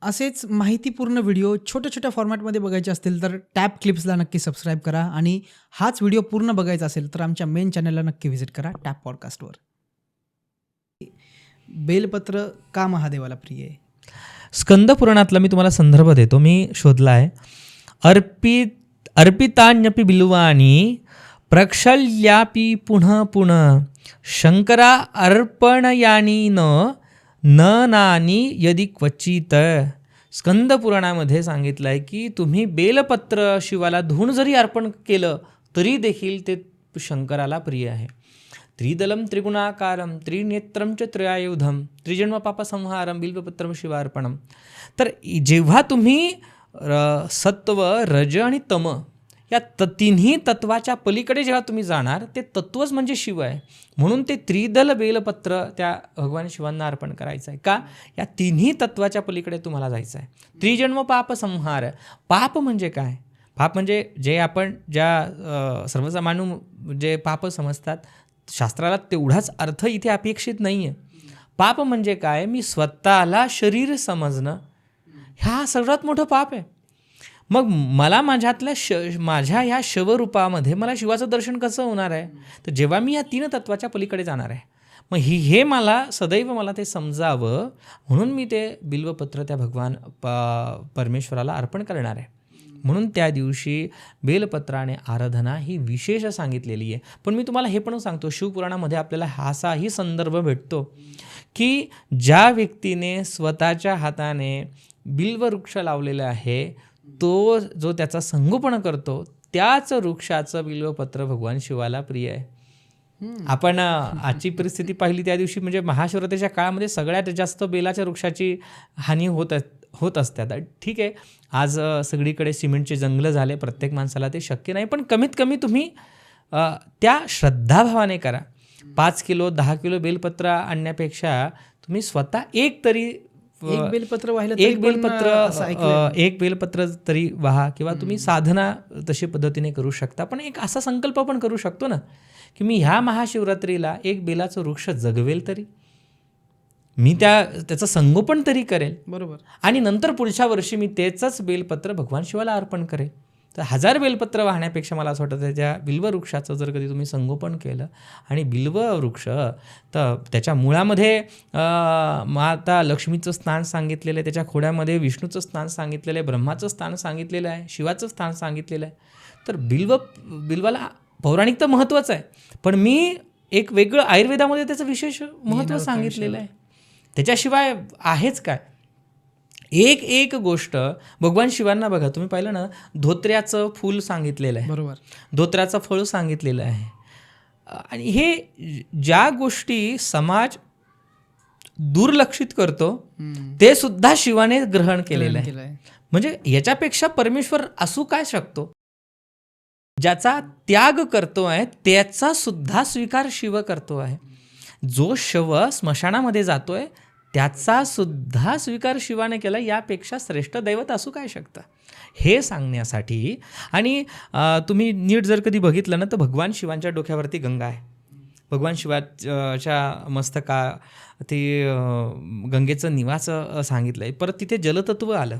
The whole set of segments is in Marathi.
असेच माहितीपूर्ण व्हिडिओ छोट्या-छोट्या फॉर्मॅटमध्ये बघायचे असतील तर टॅब क्लिप्सला नक्की सबस्क्राईब करा आणि हाच व्हिडिओ पूर्ण बघायचा असेल तर आमच्या मेन चॅनलला नक्की व्हिजिट करा टॅब पॉडकास्टवर. बेलपत्र का महादेवाला प्रिय आहे? स्कंद पुराणातला मी तुम्हाला संदर्भ देतो, मी शोधला आहे. अर्पितान्यपि बिल्वाणी प्रक्षल्यापि पुनः पुनः शंकरा अर्पणयानी न नानी यदि क्वचित. स्कंद पुराणामध्ये सांगितलं आहे की तुम्ही बेलपत्र शिवाला धुवून जरी अर्पण केलं तरी देखील ते शंकराला प्रिय आहे. त्रिदलम त्रिगुणाकारम त्रिनेत्रम च त्रयायुधम त्रिजन्म पापसंहारम बिल्वपत्रम शिवार्पणम. तर जेव्हा तुम्ही सत्व, रज आणि तम या तिन्ही तत्वाच्या पलीकडे जेव्हा तुम्ही जाणार ते तत्वच म्हणजे शिव आहे. म्हणून ते त्रिदल बेलपत्र त्या भगवान शिवांना अर्पण करायचं आहे. का? या तिन्ही तत्वाच्या पलीकडे तुम्हाला जायचं आहे. त्रिजन्म पाप संहार. पाप म्हणजे काय? पाप म्हणजे जे आपण ज्या सर्वसामान्य जे पाप समजतात, शास्त्राला तेवढाच अर्थ इथे अपेक्षित नाही आहे. पाप म्हणजे काय? मी स्वतःला शरीर समजणं ह्या सर्वात मोठं पाप आहे. मग मला माझ्या ह्या शवरूपामध्ये मला शिवाचं दर्शन कसं होणार आहे? तर जेव्हा मी या तीन तत्वाच्या पलीकडे जाणार आहे. मग हे मला सदैव मला ते समजावं म्हणून मी ते बिल्वपत्र त्या भगवान परमेश्वराला अर्पण करणार आहे. म्हणून त्या दिवशी बेलपत्राने आराधना ही विशेष सांगितलेली आहे. पण मी तुम्हाला हे पण सांगतो, शिवपुराणामध्ये आपल्याला असाही संदर्भ भेटतो की ज्या व्यक्तीने स्वतःच्या हाताने बिल्ववृक्ष लावलेला आहे तो जो त्याचा संगोपन करतो त्याच वृक्षाचं बिल्वपत्र भगवान शिवाला प्रिय आहे. आपण आजची परिस्थिती पाहिली त्या दिवशी म्हणजे महाशिवरात्रीच्या काळामध्ये सगळ्यात जास्त बेलाच्या वृक्षाची हानी होत असतात. ठीक आहे, आज सगळीकडे सिमेंटचे जंगलं झाले, प्रत्येक माणसाला ते शक्य नाही. पण कमीत कमी तुम्ही त्या श्रद्धाभावाने करा. 5 किलो 10 किलो बेलपत्र आणण्यापेक्षा तुम्ही स्वतः एक बेलपत्र तरी वाहा किंवा तुम्ही साधना तशी पद्धतीने करू शकता. पण एक असा संकल्प पण करू शकतो ना की मी ह्या महाशिवरात्रीला एक बेलाचं वृक्ष जगवेल तरी, मी त्याचं संगोपन तरी करेल. बरोबर. आणि नंतर पुढच्या वर्षी मी तेच बेलपत्र भगवान शिवाला अर्पण करेल. तर 1000 बेलपत्र वाहण्यापेक्षा मला असं वाटतं त्या बिल्ववृक्षाचं जर कधी तुम्ही संगोपन केलं आणि बिल्ववृक्ष तर त्याच्या मुळामध्ये माता लक्ष्मीचं स्थान सांगितलेलं आहे, त्याच्या खोड्यामध्ये विष्णूचं स्थान सांगितलेलं आहे, ब्रह्माचं स्थान सांगितलेलं आहे, शिवाचं स्थान सांगितलेलं आहे. तर बिल्वाला पौराणिक तर महत्त्वाचं आहे, पण मी एक वेगळं आयुर्वेदामध्ये त्याचं विशेष महत्त्व सांगितलेलं आहे. त्याच्याशिवाय आहेच काय? एक गोष्ट भगवान शिवांना बघा, तुम्ही पाहिलं ना, धोत्र्याचं फूल सांगितलेलं आहे, बरोबर, धोत्र्याचं फळ सांगितलेलं आहे. आणि हे ज्या गोष्टी समाज दुर्लक्षित करतो ते सुद्धा शिवाने ग्रहण केलेलं आहे. म्हणजे याच्यापेक्षा परमेश्वर असू काय शकतो? ज्याचा त्याग करतो आहे त्याचा सुद्धा स्वीकार शिव करतो आहे. जो शव स्मशानामध्ये जातोय त्याचा सुद्धा स्वीकार शिवाने केला. यापेक्षा श्रेष्ठ दैवत असू काय शकतं हे सांगण्यासाठी. आणि तुम्ही नीट जर कधी बघितलं ना तर भगवान शिवांच्या डोक्यावरती गंगा आहे. भगवान शिवाच्या मस्तका ते गंगेचं निवास सांगितलं आहे. परत तिथे जलतत्व आलं.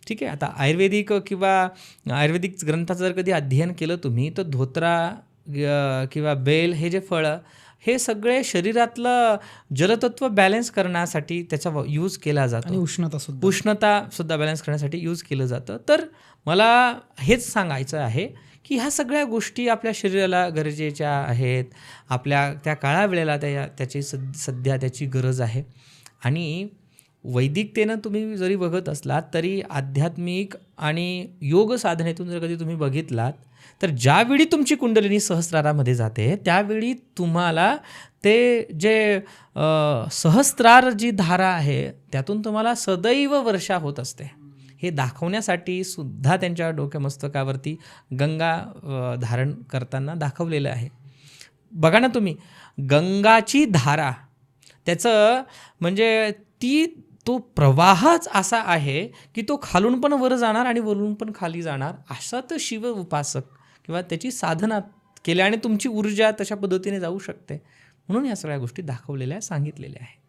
ठीक आहे, आता आयुर्वेदिक ग्रंथाचं जर कधी अध्ययन केलं तुम्ही तर धोत्रा किंवा बेल हे जे फळं हे सगळे शरीरातलं जलतत्व बॅलन्स करण्यासाठी त्याचा यूज केला जातो. आणि उष्णतासुद्धा बॅलन्स करण्यासाठी यूज केलं जातं. तर मला हेच सांगायचं आहे की ह्या सगळ्या गोष्टी आपल्या शरीराला गरजेच्या आहेत. आपल्या त्या काळावेळेला त्याची सध्या त्याची गरज आहे. आणि वैदिकतेनं तुम्ही जरी बघत असलात तरी आध्यात्मिक आणि योग साधनेतून जर कधी तुम्ही बघितलात तर ज्यावेळी तुमची कुंडलिनी सहस्रारामध्ये जाते त्यावेळी तुम्हाला ते जे सहस्रार जी धारा आहे त्यातून तुम्हाला सदैव वर्षा होत असते. हे दाखवण्यासाठी सुद्धा त्यांच्या डोक्यामस्तकावरती गंगा धारण करताना दाखवलेलं आहे. बघा ना तुम्ही, गंगाची धारा त्याचं म्हणजे तो प्रवाहच असा आहे की तो खालून पण वर जाणार आणि वरून पण खाली जाणार. असा तर शिव उपासक किंवा त्याची साधना केल्याने तुमची ऊर्जा तशा पद्धतीने जाऊ शकते. म्हणून या सगळ्या गोष्टी दाखवलेल्या सांगितलेल्या आहेत.